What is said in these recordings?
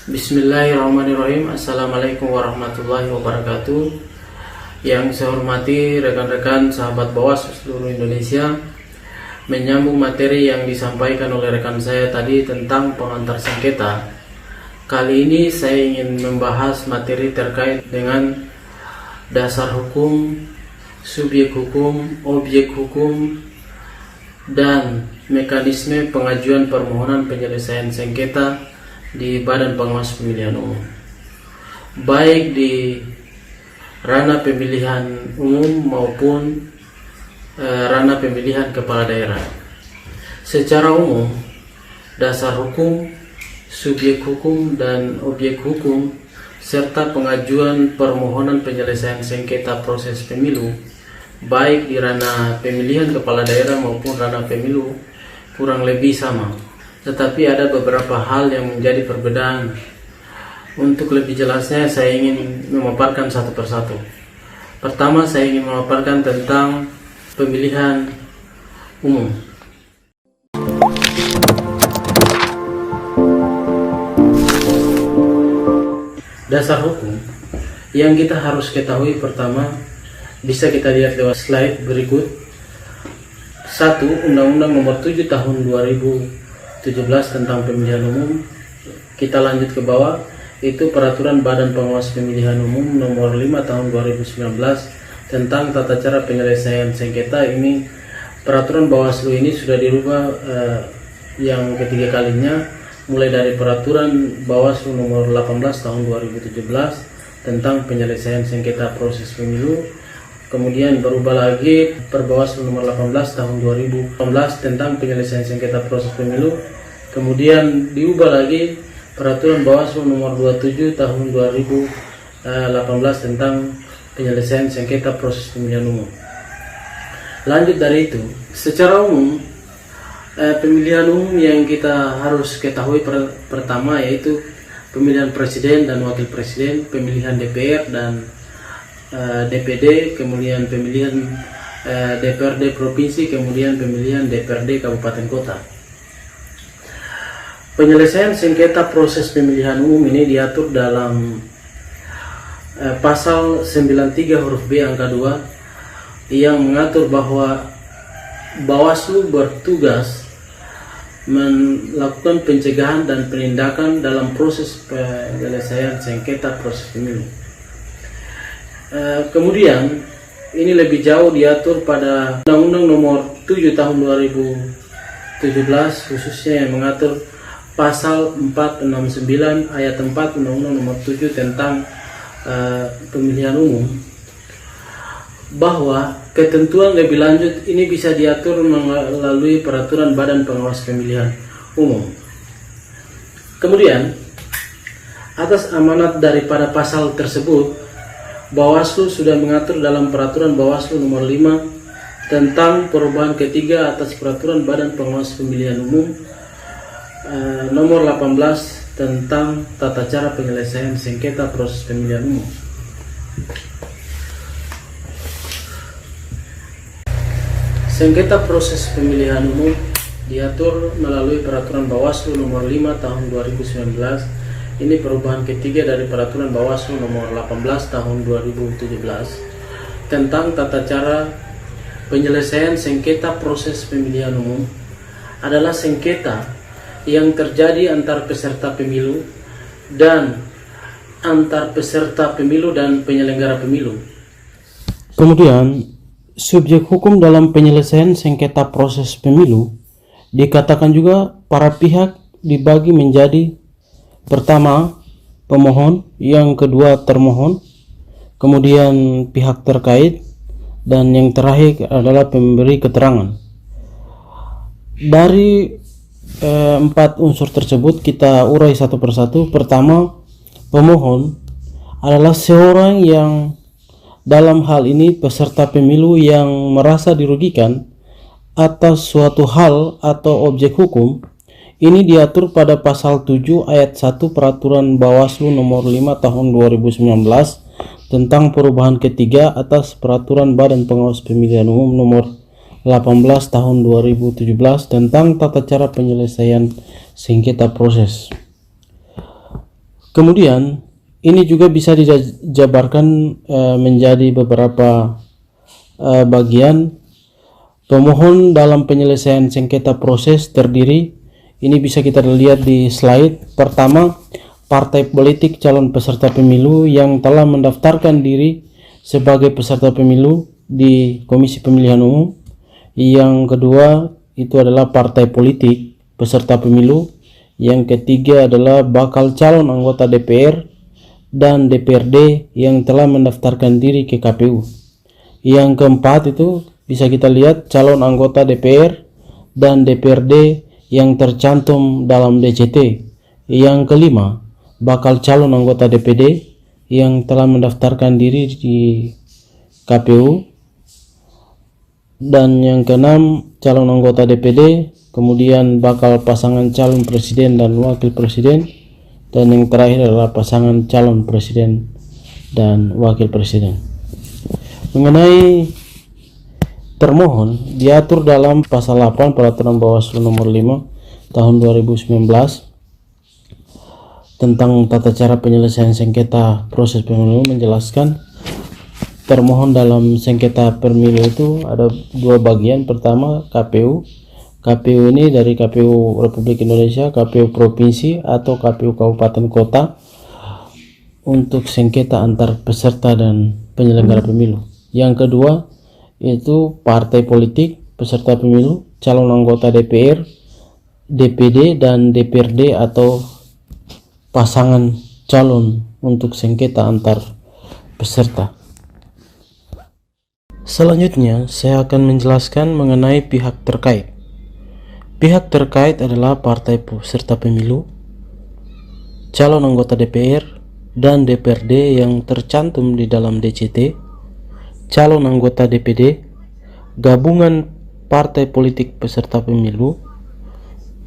Bismillahirrahmanirrahim. Assalamualaikum warahmatullahi wabarakatuh. Yang saya hormati rekan-rekan sahabat Bawaslu seluruh Indonesia, menyambung materi yang disampaikan oleh rekan saya tadi tentang pengantar sengketa. Kali ini saya ingin membahas materi terkait dengan dasar hukum, subjek hukum, objek hukum, dan mekanisme pengajuan permohonan penyelesaian sengketa di Badan Pengawas Pemilihan Umum, baik di ranah pemilihan umum maupun ranah pemilihan kepala daerah. Secara umum, dasar hukum, subjek hukum, dan objek hukum serta pengajuan permohonan penyelesaian sengketa proses pemilu baik di ranah pemilihan kepala daerah maupun ranah pemilu kurang lebih sama. Tetapi ada beberapa hal yang menjadi perbedaan. Untuk lebih jelasnya saya ingin memaparkan satu persatu. Pertama, saya ingin memaparkan tentang pemilihan umum. Dasar hukum yang kita harus ketahui pertama bisa kita lihat lewat slide berikut. 1. Undang-Undang Nomor 7 Tahun 2017 tentang pemilihan umum. Kita lanjut ke bawah, itu Peraturan Badan Pengawas Pemilihan Umum Nomor 5 Tahun 2019 tentang tata cara penyelesaian sengketa. Ini peraturan Bawaslu ini sudah dirubah yang ketiga kalinya, mulai dari Peraturan Bawaslu Nomor 18 Tahun 2017 tentang penyelesaian sengketa proses pemilu. Kemudian berubah lagi Perbawaslu Nomor 18 Tahun 2018 tentang penyelesaian sengketa proses pemilu. Kemudian diubah lagi Peraturan Bawaslu Nomor 27 Tahun 2018 tentang penyelesaian sengketa proses pemilihan umum. Lanjut dari itu, secara umum pemilihan umum yang kita harus ketahui pertama yaitu pemilihan presiden dan wakil presiden, pemilihan DPR dan DPD, kemudian pemilihan DPRD provinsi, kemudian pemilihan DPRD kabupaten kota. Penyelesaian sengketa proses pemilihan umum ini diatur dalam pasal 93 huruf B angka 2 yang mengatur bahwa Bawaslu bertugas melakukan pencegahan dan penindakan dalam proses penyelesaian sengketa proses pemilu. Kemudian ini lebih jauh diatur pada Undang-Undang Nomor 7 Tahun 2017 khususnya yang mengatur pasal 469 ayat 4 Undang-Undang Nomor 7 tentang pemilihan umum, bahwa ketentuan lebih lanjut ini bisa diatur melalui Peraturan Badan Pengawas Pemilihan Umum. Kemudian atas amanat daripada pasal tersebut, Bawaslu sudah mengatur dalam Peraturan Bawaslu Nomor 5 tentang perubahan ketiga atas Peraturan Badan Pengawas Pemilihan Umum Nomor 18 tentang tata cara penyelesaian sengketa proses pemilihan umum. Sengketa proses pemilihan umum diatur melalui Peraturan Bawaslu Nomor 5 Tahun 2019. Ini perubahan ketiga dari Peraturan Bawaslu Nomor 18 Tahun 2017 tentang tata cara penyelesaian sengketa proses pemilihan umum. Adalah sengketa yang terjadi antar peserta pemilu dan antar peserta pemilu dan penyelenggara pemilu. Kemudian, subjek hukum dalam penyelesaian sengketa proses pemilu dikatakan juga para pihak dibagi menjadi: pertama, pemohon, yang kedua termohon, kemudian pihak terkait, dan yang terakhir adalah pemberi keterangan. Dari empat unsur tersebut kita urai satu persatu. Pertama, pemohon adalah seorang yang dalam hal ini peserta pemilu yang merasa dirugikan atas suatu hal atau objek hukum. Ini diatur pada pasal 7 ayat 1 Peraturan Bawaslu Nomor 5 Tahun 2019 tentang perubahan ketiga atas Peraturan Badan Pengawas Pemilihan Umum Nomor 18 Tahun 2017 tentang tata cara penyelesaian sengketa proses. Kemudian ini juga bisa dijabarkan menjadi beberapa bagian. Pemohon dalam penyelesaian sengketa proses terdiri, ini bisa kita lihat di slide. Pertama, partai politik calon peserta pemilu yang telah mendaftarkan diri sebagai peserta pemilu di Komisi Pemilihan Umum. Yang kedua, itu adalah partai politik peserta pemilu. Yang ketiga adalah bakal calon anggota DPR dan DPRD yang telah mendaftarkan diri ke KPU. Yang keempat itu bisa kita lihat calon anggota DPR dan DPRD yang tercantum dalam DCT. Yang kelima, bakal calon anggota DPD yang telah mendaftarkan diri di KPU. Dan yang keenam, calon anggota DPD, kemudian bakal pasangan calon presiden dan wakil presiden, dan yang terakhir adalah pasangan calon presiden dan wakil presiden. Mengenai termohon diatur dalam pasal 8 Peraturan Bawaslu nomor 5 tahun 2019 tentang tata cara penyelesaian sengketa proses pemilu, menjelaskan termohon dalam sengketa pemilu itu ada dua bagian. Pertama, KPU. KPU ini dari KPU Republik Indonesia, KPU Provinsi atau KPU Kabupaten Kota untuk sengketa antar peserta dan penyelenggara pemilu. Yang kedua itu partai politik peserta pemilu, calon anggota DPR, DPD dan DPRD atau pasangan calon untuk sengketa antar peserta. Selanjutnya saya akan menjelaskan mengenai pihak terkait. Pihak terkait adalah partai peserta pemilu, calon anggota DPR dan DPRD yang tercantum di dalam DCT, calon anggota DPD, gabungan partai politik peserta pemilu,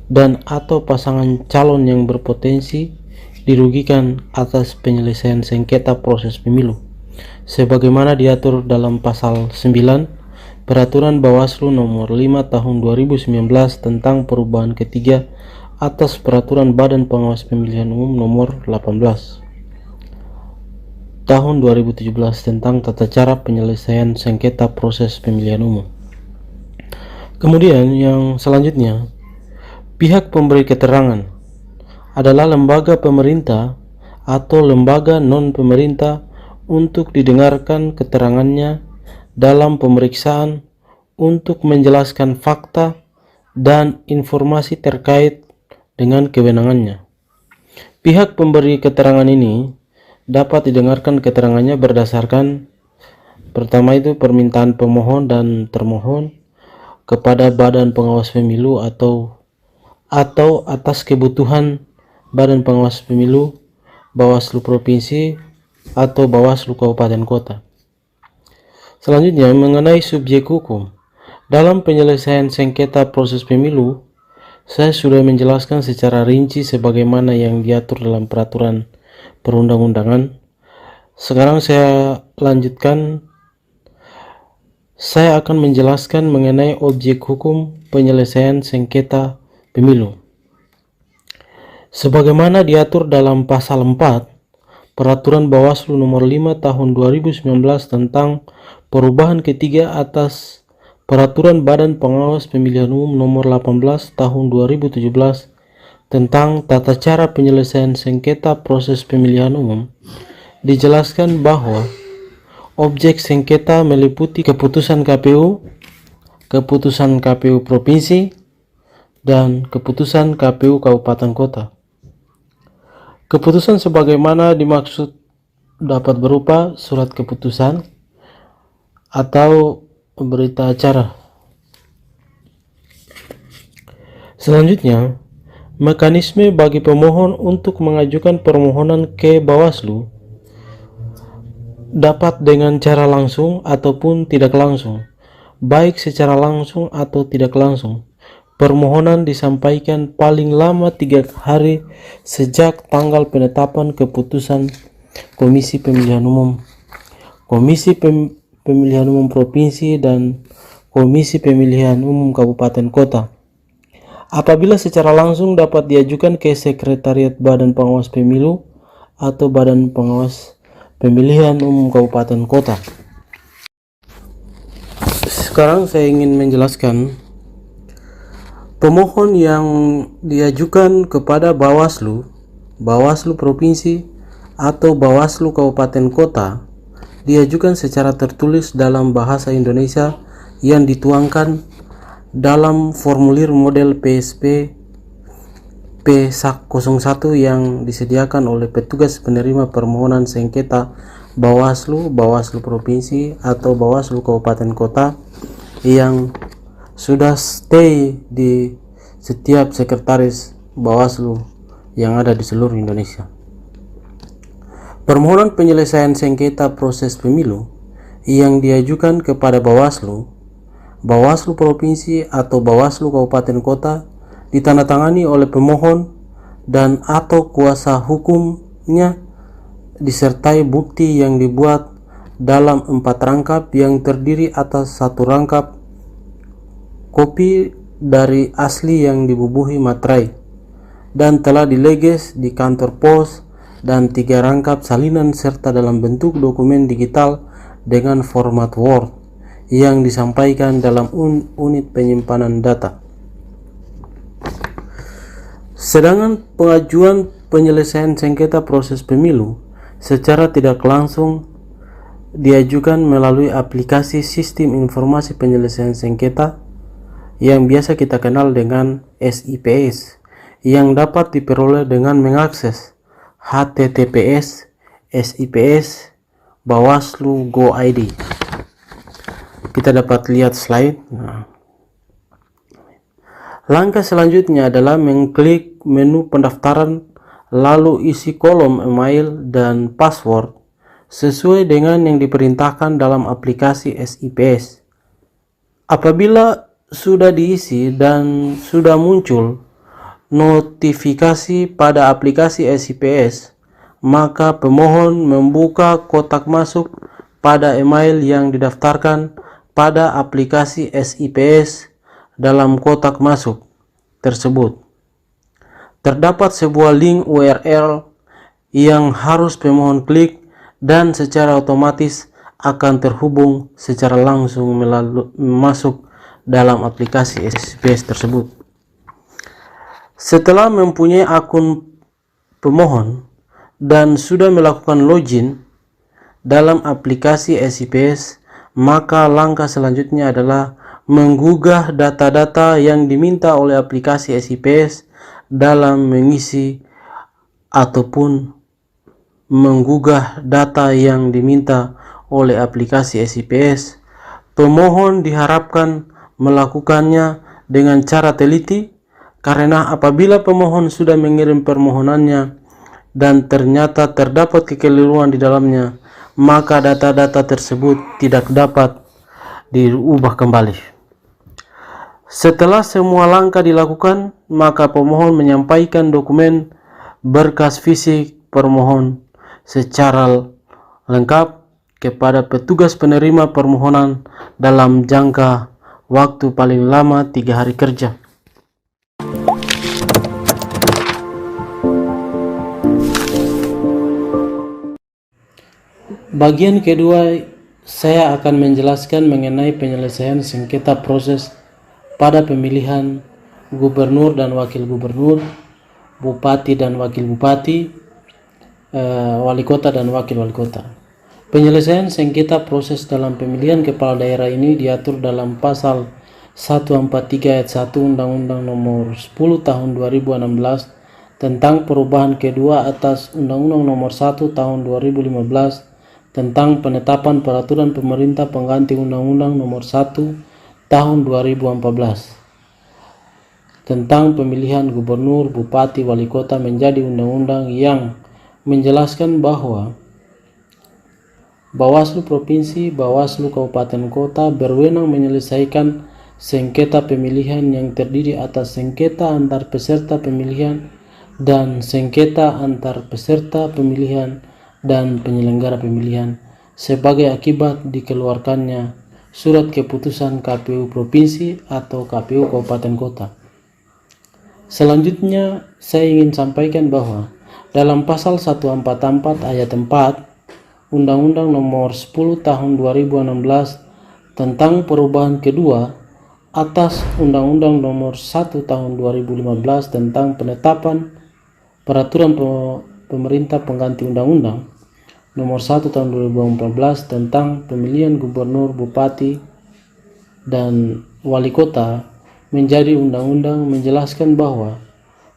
dan atau pasangan calon yang berpotensi dirugikan atas penyelesaian sengketa proses pemilu sebagaimana diatur dalam pasal 9 Peraturan Bawaslu nomor 5 tahun 2019 tentang perubahan ketiga atas Peraturan Badan Pengawas Pemilihan Umum nomor 18 tahun 2017 tentang tata cara penyelesaian sengketa proses pemilihan umum. Kemudian yang selanjutnya, pihak pemberi keterangan adalah lembaga pemerintah atau lembaga non-pemerintah untuk didengarkan keterangannya dalam pemeriksaan untuk menjelaskan fakta dan informasi terkait dengan kewenangannya. Pihak pemberi keterangan ini dapat didengarkan keterangannya berdasarkan pertama itu permintaan pemohon dan termohon kepada Badan Pengawas Pemilu atau atas kebutuhan Badan Pengawas Pemilu, Bawaslu Provinsi atau Bawaslu Kabupaten Kota. Selanjutnya mengenai subjek hukum. Dalam penyelesaian sengketa proses pemilu, saya sudah menjelaskan secara rinci sebagaimana yang diatur dalam peraturan perundang-undangan. Sekarang saya lanjutkan. Saya akan menjelaskan mengenai objek hukum penyelesaian sengketa pemilu. Sebagaimana diatur dalam pasal 4 Peraturan Bawaslu nomor 5 tahun 2019 tentang perubahan ketiga atas Peraturan Badan Pengawas Pemilihan Umum nomor 18 tahun 2017 tentang tata cara penyelesaian sengketa proses pemilihan umum, dijelaskan bahwa objek sengketa meliputi keputusan KPU, keputusan KPU Provinsi, dan keputusan KPU Kabupaten Kota. Keputusan sebagaimana dimaksud dapat berupa surat keputusan atau berita acara. Selanjutnya, mekanisme bagi pemohon untuk mengajukan permohonan ke Bawaslu dapat dengan cara langsung ataupun tidak langsung. Baik secara langsung atau tidak langsung, permohonan disampaikan paling lama 3 hari sejak tanggal penetapan keputusan Komisi Pemilihan Umum, Komisi Pemilihan Umum Provinsi, dan Komisi Pemilihan Umum Kabupaten Kota. Apabila secara langsung dapat diajukan ke Sekretariat Badan Pengawas Pemilu atau Badan Pengawas Pemilihan Umum Kabupaten Kota. Sekarang saya ingin menjelaskan pemohon yang diajukan kepada Bawaslu, Bawaslu Provinsi atau Bawaslu Kabupaten Kota diajukan secara tertulis dalam bahasa Indonesia yang dituangkan dalam formulir model PSP P01 yang disediakan oleh petugas penerima permohonan sengketa Bawaslu, Bawaslu Provinsi atau Bawaslu Kabupaten Kota yang sudah stay di setiap sekretaris Bawaslu yang ada di seluruh Indonesia. Permohonan penyelesaian sengketa proses pemilu yang diajukan kepada Bawaslu, Bawaslu Provinsi atau Bawaslu Kabupaten Kota ditandatangani oleh pemohon dan atau kuasa hukumnya disertai bukti yang dibuat dalam 4 rangkap yang terdiri atas 1 rangkap kopi dari asli yang dibubuhi materai dan telah dileges di kantor pos, dan 3 rangkap salinan serta dalam bentuk dokumen digital dengan format Word yang disampaikan dalam unit penyimpanan data. Sedangkan pengajuan penyelesaian sengketa proses pemilu secara tidak langsung diajukan melalui aplikasi Sistem Informasi Penyelesaian Sengketa yang biasa kita kenal dengan SIPS, yang dapat diperoleh dengan mengakses https://sips bawaslu go.id. Kita dapat lihat slide. Langkah selanjutnya adalah mengklik menu pendaftaran, lalu isi kolom email dan password sesuai dengan yang diperintahkan dalam aplikasi SIPS. Apabila sudah diisi dan sudah muncul notifikasi pada aplikasi SIPS, maka pemohon membuka kotak masuk pada email yang didaftarkan pada aplikasi SIPS. Dalam kotak masuk tersebut terdapat sebuah link URL yang harus pemohon klik dan secara otomatis akan terhubung secara langsung masuk dalam aplikasi SIPS tersebut. Setelah mempunyai akun pemohon dan sudah melakukan login dalam aplikasi SIPS, maka langkah selanjutnya adalah menggugah data-data yang diminta oleh aplikasi SIPS dalam mengisi ataupun menggugah data yang diminta oleh aplikasi SIPS. Pemohon diharapkan melakukannya dengan cara teliti, karena apabila pemohon sudah mengirim permohonannya dan ternyata terdapat kekeliruan di dalamnya, maka data-data tersebut tidak dapat diubah kembali. Setelah semua langkah dilakukan, maka pemohon menyampaikan dokumen berkas fisik permohon secara lengkap kepada petugas penerima permohonan dalam jangka waktu paling lama 3 hari kerja. Bagian kedua, saya akan menjelaskan mengenai penyelesaian sengketa proses pada pemilihan gubernur dan wakil gubernur, bupati dan wakil bupati, wali kota dan wakil wali kota. Penyelesaian sengketa proses dalam pemilihan kepala daerah ini diatur dalam pasal 143 ayat 1 Undang-Undang Nomor 10 Tahun 2016 tentang perubahan kedua atas Undang-Undang Nomor 1 Tahun 2015 tentang penetapan peraturan pemerintah pengganti Undang-Undang Nomor 1 Tahun 2014 tentang pemilihan gubernur, bupati, wali kota menjadi undang-undang yang menjelaskan bahwa Bawaslu Provinsi, Bawaslu Kabupaten Kota berwenang menyelesaikan sengketa pemilihan yang terdiri atas sengketa antar peserta pemilihan dan sengketa antar peserta pemilihan dan penyelenggara pemilihan sebagai akibat dikeluarkannya surat keputusan KPU Provinsi atau KPU Kabupaten Kota. Selanjutnya, saya ingin sampaikan bahwa dalam pasal 144 ayat 4 Undang-Undang Nomor 10 Tahun 2016 tentang perubahan kedua atas Undang-Undang Nomor 1 Tahun 2015 tentang penetapan peraturan pemerintah pengganti Undang-Undang Nomor 1 Tahun 2014 tentang pemilihan gubernur, bupati, dan wali kota menjadi undang-undang menjelaskan bahwa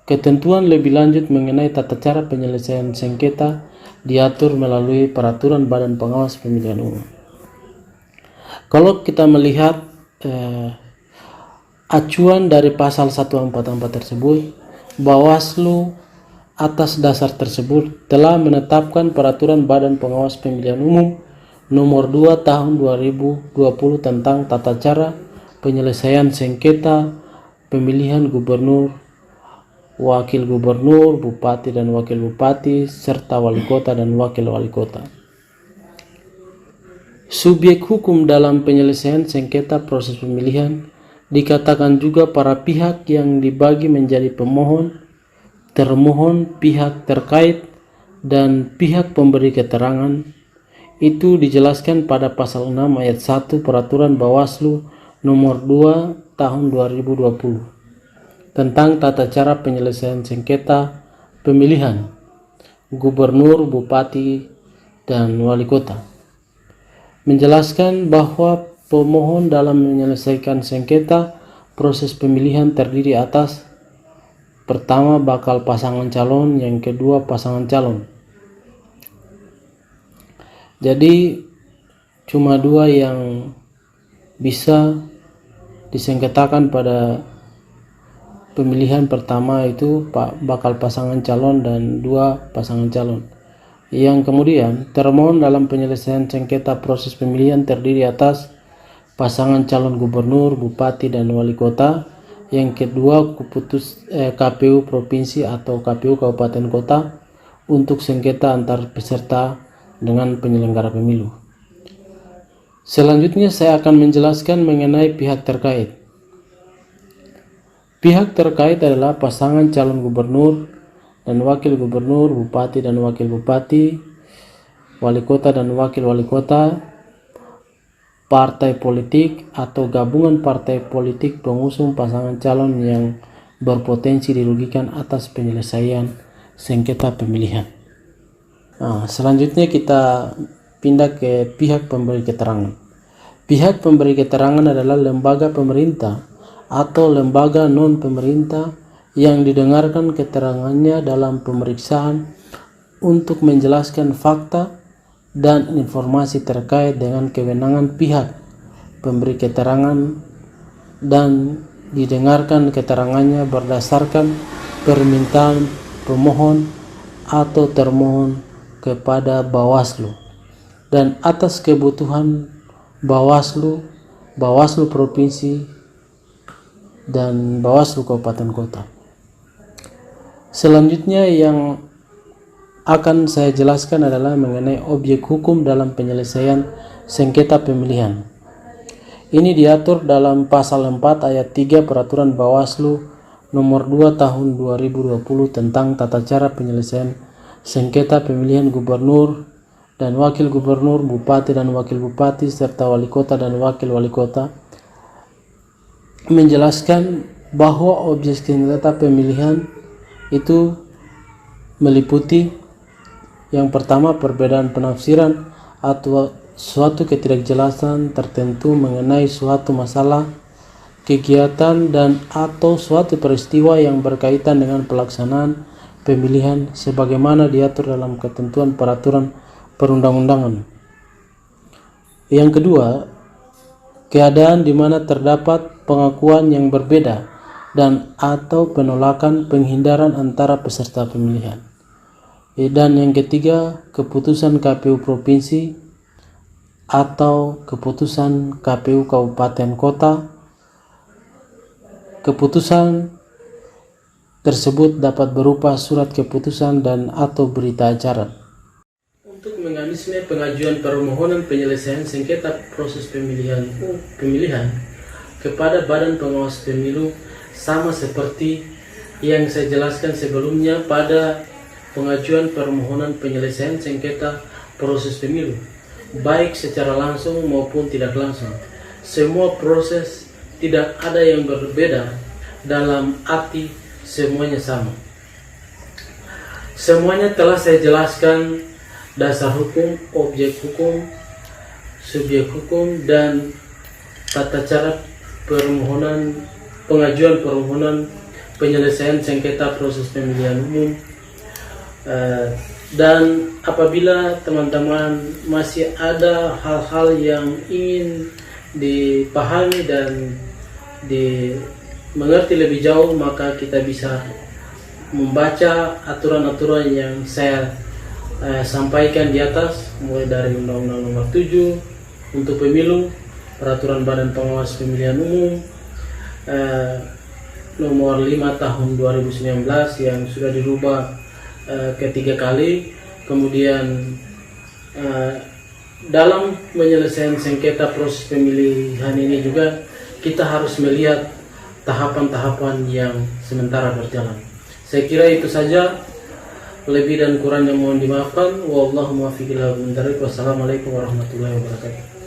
ketentuan lebih lanjut mengenai tata cara penyelesaian sengketa diatur melalui peraturan Badan Pengawas Pemilihan Umum. Kalau kita melihat acuan dari pasal 144 tersebut, Bawaslu atas dasar tersebut telah menetapkan peraturan Badan Pengawas Pemilihan Umum Nomor 2 Tahun 2020 tentang tata cara penyelesaian sengketa pemilihan gubernur, wakil gubernur, bupati dan wakil bupati, serta wali kota dan wakil wali kota. Subjek hukum dalam penyelesaian sengketa proses pemilihan dikatakan juga para pihak yang dibagi menjadi pemohon, termohon, pihak terkait, dan pihak pemberi keterangan. Itu dijelaskan pada pasal 6 ayat 1 Peraturan Bawaslu Nomor 2 Tahun 2020 tentang tata cara penyelesaian sengketa pemilihan gubernur, bupati, dan wali kota. Menjelaskan bahwa pemohon dalam menyelesaikan sengketa proses pemilihan terdiri atas pertama bakal pasangan calon, yang kedua pasangan calon. Jadi cuma dua yang bisa disengketakan pada pemilihan pertama, itu bakal pasangan calon dan dua pasangan calon. Yang kemudian termohon dalam penyelesaian sengketa proses pemilihan terdiri atas pasangan calon gubernur, bupati, dan wali kota. Yang kedua KPU provinsi atau KPU kabupaten kota untuk sengketa antar peserta dengan penyelenggara pemilu. Selanjutnya saya akan menjelaskan mengenai pihak terkait. Pihak terkait adalah pasangan calon gubernur dan wakil gubernur, bupati dan wakil bupati, wali kota dan wakil wali kota, partai politik atau gabungan partai politik pengusung pasangan calon yang berpotensi dirugikan atas penyelesaian sengketa pemilihan. Selanjutnya kita pindah ke pihak pemberi keterangan. Pihak pemberi keterangan adalah lembaga pemerintah atau lembaga non-pemerintah yang didengarkan keterangannya dalam pemeriksaan untuk menjelaskan fakta dan informasi terkait dengan kewenangan pihak pemberi keterangan dan didengarkan keterangannya berdasarkan permintaan pemohon atau termohon kepada Bawaslu dan atas kebutuhan Bawaslu, Bawaslu provinsi, dan Bawaslu kabupaten kota. Selanjutnya yang akan saya jelaskan adalah mengenai objek hukum dalam penyelesaian sengketa pemilihan. Ini diatur dalam pasal 4 ayat 3 Peraturan Bawaslu Nomor 2 Tahun 2020 tentang tata cara penyelesaian sengketa pemilihan gubernur dan wakil gubernur, bupati dan wakil bupati, serta wali kota dan wakil wali kota, menjelaskan bahwa objek sengketa pemilihan itu meliputi yang pertama perbedaan penafsiran atau suatu ketidakjelasan tertentu mengenai suatu masalah, kegiatan, dan atau suatu peristiwa yang berkaitan dengan pelaksanaan pemilihan sebagaimana diatur dalam ketentuan peraturan perundang-undangan. Yang kedua, keadaan di mana terdapat pengakuan yang berbeda dan atau penolakan penghindaran antara peserta pemilihan. Dan yang ketiga, keputusan KPU provinsi atau keputusan KPU kabupaten kota. Keputusan tersebut dapat berupa surat keputusan dan atau berita acara. Untuk mekanisme pengajuan permohonan penyelesaian sengketa proses pemilihan kepada Badan Pengawas Pemilu sama seperti yang saya jelaskan sebelumnya pada pengajuan permohonan penyelesaian sengketa proses pemilu, baik secara langsung maupun tidak langsung. Semua proses tidak ada yang berbeda dalam arti semuanya sama. Semuanya telah saya jelaskan: dasar hukum, objek hukum, subjek hukum, dan tata cara pengajuan permohonan penyelesaian sengketa proses pemilihan umum. Dan apabila teman-teman masih ada hal-hal yang ingin dipahami dan dimengerti lebih jauh, maka kita bisa membaca aturan-aturan yang saya sampaikan di atas, mulai dari Undang-Undang Nomor 7 untuk pemilu, Peraturan Badan Pengawas Pemilihan Umum Nomor 5 Tahun 2019 yang sudah dirubah ketiga kali. Kemudian dalam menyelesaikan sengketa proses pemilihan ini juga kita harus melihat tahapan-tahapan yang sementara berjalan. Saya kira itu saja. Lebih dan kurangnya mohon dimaafkan. Wallahu muwaffiq ila aqwamit thoriq. Wassalamualaikum warahmatullahi wabarakatuh.